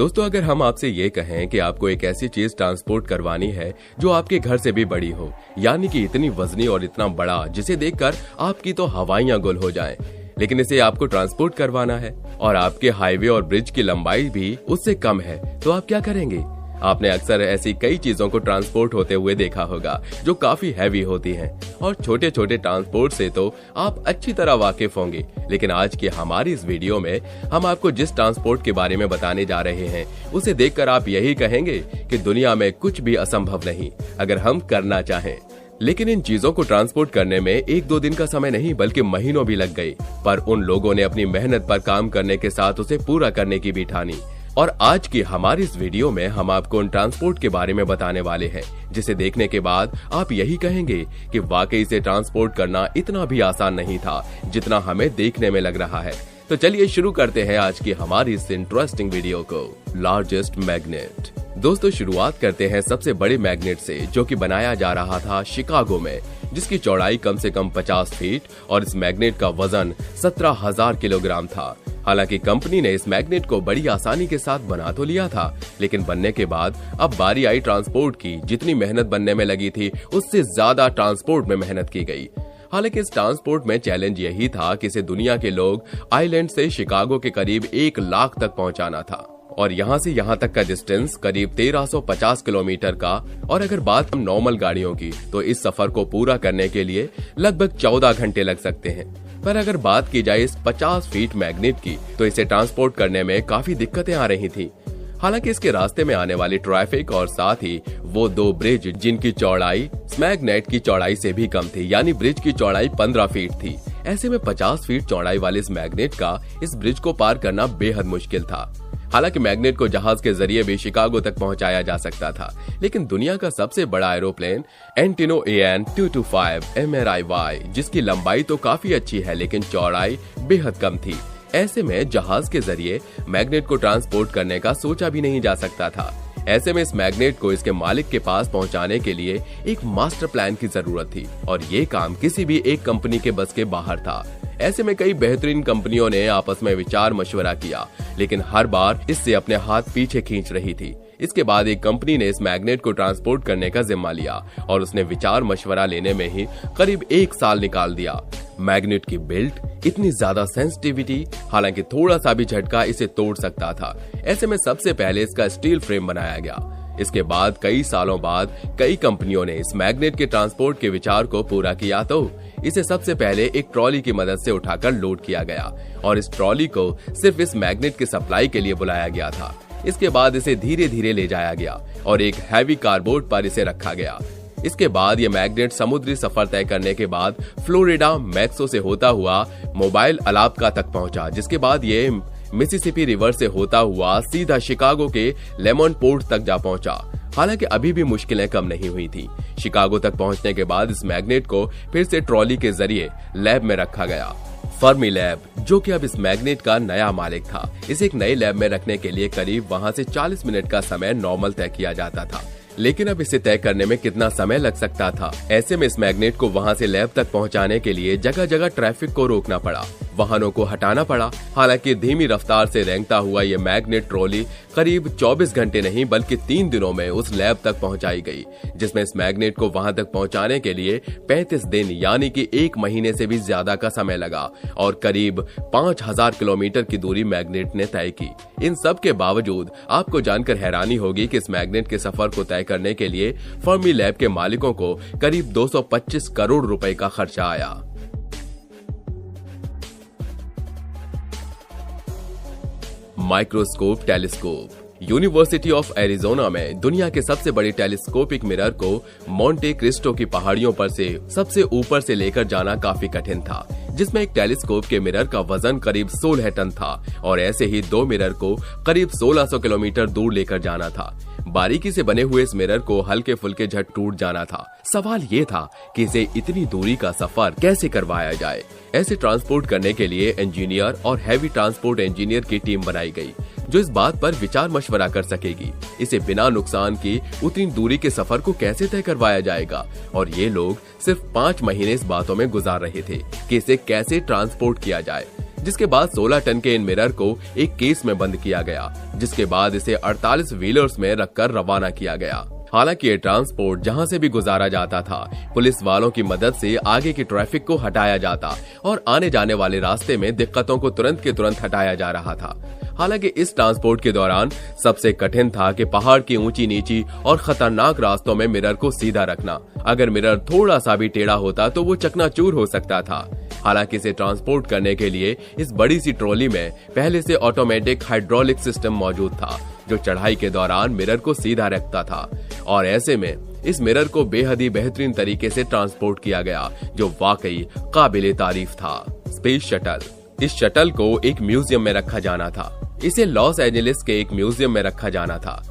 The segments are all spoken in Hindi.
दोस्तों, अगर हम आपसे ये कहें कि आपको एक ऐसी चीज ट्रांसपोर्ट करवानी है जो आपके घर से भी बड़ी हो, यानी कि इतनी वजनी और इतना बड़ा जिसे देखकर आपकी तो हवाइयां गुल हो जाएं, लेकिन इसे आपको ट्रांसपोर्ट करवाना है और आपके हाईवे और ब्रिज की लंबाई भी उससे कम है, तो आप क्या करेंगे? आपने अक्सर ऐसी कई चीजों को ट्रांसपोर्ट होते हुए देखा होगा जो काफी हैवी होती हैं, और छोटे छोटे ट्रांसपोर्ट से तो आप अच्छी तरह वाकिफ होंगे। लेकिन आज की हमारी इस वीडियो में हम आपको जिस ट्रांसपोर्ट के बारे में बताने जा रहे हैं उसे देखकर आप यही कहेंगे कि दुनिया में कुछ भी असंभव नहीं अगर हम करना चाहें। लेकिन इन चीजों को ट्रांसपोर्ट करने में 1-2 दिन का समय नहीं बल्कि महीनों भी लग गए, पर उन लोगों ने अपनी मेहनत पर काम करने के साथ उसे पूरा करने की भी ठानी। और आज की हमारी इस वीडियो में हम आपको उन ट्रांसपोर्ट के बारे में बताने वाले हैं जिसे देखने के बाद आप यही कहेंगे कि वाकई से ट्रांसपोर्ट करना इतना भी आसान नहीं था जितना हमें देखने में लग रहा है। तो चलिए शुरू करते हैं आज की हमारी इस इंटरेस्टिंग वीडियो को। Largest magnet. दोस्तों, शुरुआत करते हैं सबसे बड़े मैग्नेट से जो कि बनाया जा रहा था शिकागो में, जिसकी चौड़ाई कम से कम 50 फीट और इस मैग्नेट का वजन 17,000 किलोग्राम था। हालांकि कंपनी ने इस मैग्नेट को बड़ी आसानी के साथ बना तो लिया था, लेकिन बनने के बाद अब बारी आई ट्रांसपोर्ट की। जितनी मेहनत बनने में लगी थी उससे ज्यादा ट्रांसपोर्ट में मेहनत की गई। हालांकि इस ट्रांसपोर्ट में चैलेंज यही था कि इसे दुनिया के लोग आइलैंड से शिकागो के करीब 1 लाख तक पहुंचाना था, और यहाँ से यहाँ तक का डिस्टेंस करीब 1350 किलोमीटर का। और अगर बात हम नॉर्मल गाड़ियों की तो इस सफर को पूरा करने के लिए लगभग 14 घंटे लग सकते हैं। पर अगर बात की जाए इस 50 फीट मैग्नेट की तो इसे ट्रांसपोर्ट करने में काफी दिक्कतें आ रही थी। हालांकि इसके रास्ते में आने वाली ट्रैफिक और साथ ही वो 2 ब्रिज जिनकी चौड़ाई इस मैग्नेट की चौड़ाई से भी कम थी, यानी ब्रिज की चौड़ाई 15 फीट थी। ऐसे में 50 फीट चौड़ाई वाले इस मैग्नेट का इस ब्रिज को पार करना बेहद मुश्किल था। हालांकि मैग्नेट को जहाज के जरिए भी शिकागो तक पहुंचाया जा सकता था, लेकिन दुनिया का सबसे बड़ा एरोप्लेन एंटिनो AN-225 MRIY, जिसकी लंबाई तो काफी अच्छी है लेकिन चौड़ाई बेहद कम थी। ऐसे में जहाज के जरिए मैग्नेट को ट्रांसपोर्ट करने का सोचा भी नहीं जा सकता था। ऐसे में इस मैग्नेट को इसके मालिक के पास पहुंचाने के लिए एक मास्टर प्लान की जरूरत थी, और ये काम किसी भी एक कंपनी के बस के बाहर था। ऐसे में कई बेहतरीन कंपनियों ने आपस में विचार मशवरा किया, लेकिन हर बार इससे अपने हाथ पीछे खींच रही थी। इसके बाद एक कंपनी ने इस मैग्नेट को ट्रांसपोर्ट करने का जिम्मा लिया और उसने विचार मशवरा लेने में ही करीब 1 साल निकाल दिया। मैग्नेट की बिल्ट, इतनी ज्यादा सेंसिटिविटी, हालांकि थोड़ा सा भी झटका इसे तोड़ सकता था। ऐसे में सबसे पहले इसका स्टील फ्रेम बनाया गया। इसके बाद कई सालों बाद कई कंपनियों ने इस मैग्नेट के ट्रांसपोर्ट के विचार को पूरा किया, तो इसे सबसे पहले एक ट्रॉली की मदद से उठाकर लोड किया गया और इस ट्रॉली को सिर्फ इस मैग्नेट की सप्लाई के लिए बुलाया गया था। इसके बाद इसे धीरे धीरे ले जाया गया और एक हैवी कार्डबोर्ड पर इसे रखा गया। इसके बाद ये मैग्नेट समुद्री सफर तय करने के बाद फ्लोरिडा मैक्सो से होता हुआ मोबाइल अलास्का तक पहुंचा, जिसके बाद ये मिसिसिपी रिवर से होता हुआ सीधा शिकागो के लेमन पोर्ट तक जा पहुंचा। हालांकि अभी भी मुश्किलें कम नहीं हुई थी। शिकागो तक पहुंचने के बाद इस मैग्नेट को फिर से ट्रॉली के जरिए लैब में रखा गया। फर्मी लैब, जो कि अब इस मैग्नेट का नया मालिक था, इसे एक नए लैब में रखने के लिए करीब वहां से 40 मिनट का समय नॉर्मल तय किया जाता था, लेकिन अब इसे तय करने में कितना समय लग सकता था। ऐसे में इस मैग्नेट को वहां से लैब तक पहुंचाने के लिए जगह जगह ट्रैफिक को रोकना पड़ा, वाहनों को हटाना पड़ा। हालांकि धीमी रफ्तार से रेंगता हुआ ये मैग्नेट ट्रॉली करीब 24 घंटे नहीं बल्कि 3 दिनों में उस लैब तक पहुंचाई गई, जिसमें इस मैग्नेट को वहां तक पहुंचाने के लिए 35 दिन यानी कि 1 महीने से भी ज्यादा का समय लगा और करीब 5000 किलोमीटर की दूरी मैग्नेट ने तय की। इन सब के बावजूद आपको जानकर हैरानी होगी कि इस मैग्नेट के सफर को तय करने के लिए फर्मी लैब के मालिकों को करीब 225 करोड़ रुपए का खर्चा आया। Microscope telescope. University of Arizona में दुनिया के सबसे बड़ी टेलीस्कोपिक मिरर को मोंटे क्रिस्टो की पहाड़ियों पर से सबसे ऊपर से लेकर जाना काफी कठिन था, जिसमें एक टेलीस्कोप के मिरर का वजन करीब 16 टन था और ऐसे ही 2 मिरर को करीब 1600 किलोमीटर दूर लेकर जाना था। बारीकी से बने हुए इस मिरर को हल्के फुल्के झट टूट जाना था। सवाल ये था कि इसे इतनी दूरी का सफर कैसे करवाया जाए। ऐसे ट्रांसपोर्ट करने के लिए इंजीनियर और हैवी ट्रांसपोर्ट इंजीनियर की टीम बनाई गई, जो इस बात पर विचार मशवरा कर सकेगी इसे बिना नुकसान की उतनी दूरी के सफर को कैसे तय करवाया जाएगा। और ये लोग सिर्फ 5 महीने इस बातों में गुजार रहे थे कि इसे कैसे ट्रांसपोर्ट किया जाए। जिसके बाद 16 टन के इन मिरर को एक केस में बंद किया गया, जिसके बाद इसे 48 व्हीलर्स में रखकर रवाना किया गया। हालांकि ये ट्रांसपोर्ट जहां से भी गुजारा जाता था, पुलिस वालों की मदद से आगे की ट्रैफिक को हटाया जाता और आने जाने वाले रास्ते में दिक्कतों को तुरंत के तुरंत हटाया जा रहा था। हालांकि इस ट्रांसपोर्ट के दौरान सबसे कठिन था कि पहाड़ की ऊंची नीची और खतरनाक रास्तों में मिरर को सीधा रखना। अगर मिरर थोड़ा सा भी टेढ़ा होता तो वो चकनाचूर हो सकता था। हालांकि इसे ट्रांसपोर्ट करने के लिए इस बड़ी सी ट्रॉली में पहले से ऑटोमेटिक हाइड्रोलिक सिस्टम मौजूद था, जो चढ़ाई के दौरान मिरर को सीधा रखता था। और ऐसे में इस मिरर को बेहद ही बेहतरीन तरीके से ट्रांसपोर्ट किया गया, जो वाकई काबिले तारीफ था। Space shuttle. इस शटल को एक म्यूजियम में रखा जाना था। इसे लॉस एंजलिस के एक म्यूजियम में रखा जाना था।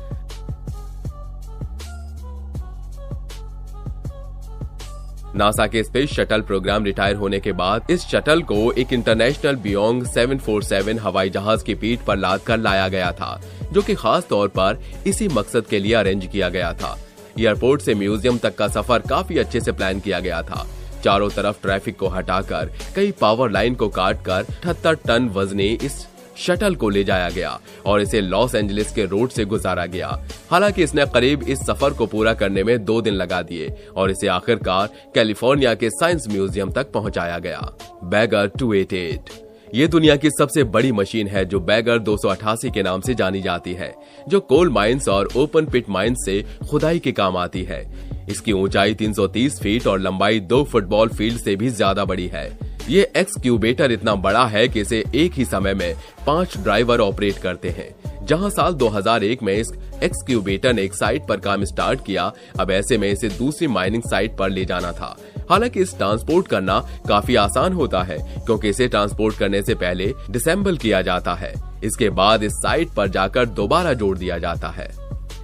नासा के स्पेस शटल प्रोग्राम रिटायर होने के बाद इस शटल को एक इंटरनेशनल बोइंग 747 हवाई जहाज की पीठ पर लाद कर लाया गया था, जो कि खास तौर पर इसी मकसद के लिए अरेंज किया गया था। एयरपोर्ट से म्यूजियम तक का सफर काफी अच्छे से प्लान किया गया था। चारों तरफ ट्रैफिक को हटाकर कई पावर लाइन को काटकर 78 टन वजनी इस शटल को ले जाया गया और इसे लॉस एंजलिस के रोड से गुजारा गया। हालांकि इसने करीब इस सफर को पूरा करने में 2 दिन लगा दिए और इसे आखिरकार कैलिफोर्निया के साइंस म्यूजियम तक पहुंचाया गया। बैगर 288 ये दुनिया की सबसे बड़ी मशीन है, जो बैगर 288 के नाम से जानी जाती है, जो कोल माइंस और ओपन पिट माइंस से खुदाई के काम आती है। इसकी ऊंचाई 330 फीट और लंबाई 2 फुटबॉल फील्ड से भी ज्यादा बड़ी है। ये एक्सक्यूबेटर इतना बड़ा है कि इसे एक ही समय में 5 ड्राइवर ऑपरेट करते हैं। जहां साल 2001 में इस एक्सक्यूबेटर ने एक साइट पर काम स्टार्ट किया, अब ऐसे में इसे दूसरी माइनिंग साइट पर ले जाना था। हालांकि इस ट्रांसपोर्ट करना काफी आसान होता है, क्योंकि इसे ट्रांसपोर्ट करने से पहले डिसेंबल किया जाता है। इसके बाद इस साइट पर जाकर दोबारा जोड़ दिया जाता है।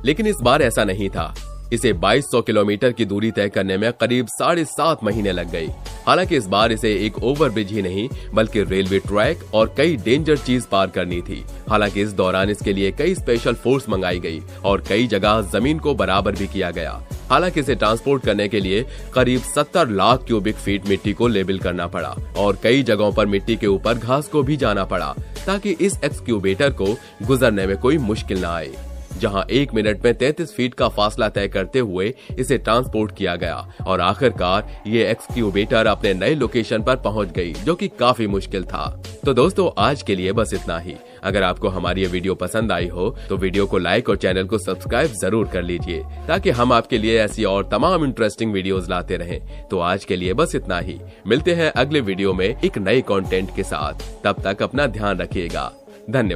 लेकिन इस बार ऐसा नहीं था। इसे 2200 किलोमीटर की दूरी तय करने में करीब 7.5 महीने लग गई। हालांकि इस बार इसे एक ओवरब्रिज ही नहीं बल्कि रेलवे ट्रैक और कई डेंजर चीज पार करनी थी। हालांकि इस दौरान इसके लिए कई स्पेशल फोर्स मंगाई गई और कई जगह जमीन को बराबर भी किया गया। हालांकि इसे ट्रांसपोर्ट करने के लिए करीब 70 लाख क्यूबिक फीट मिट्टी को लेबल करना पड़ा और कई जगहों पर मिट्टी के ऊपर घास को भी जाना पड़ा, ताकि इस एक्सक्यूबेटर को गुजरने में कोई मुश्किल न आए। जहां 1 मिनट में 33 फीट का फासला तय करते हुए इसे ट्रांसपोर्ट किया गया और आखिरकार ये एक्सक्यूबेटर अपने नए लोकेशन पर पहुंच गई, जो कि काफी मुश्किल था। तो दोस्तों, आज के लिए बस इतना ही। अगर आपको हमारी ये वीडियो पसंद आई हो तो वीडियो को लाइक और चैनल को सब्सक्राइब जरूर कर लीजिए, ताकि हम आपके लिए ऐसी और तमाम इंटरेस्टिंग वीडियोस लाते रहें। तो आज के लिए बस इतना ही। मिलते हैं अगले वीडियो में एक नए कंटेंट के साथ। तब तक अपना ध्यान रखिएगा। धन्यवाद।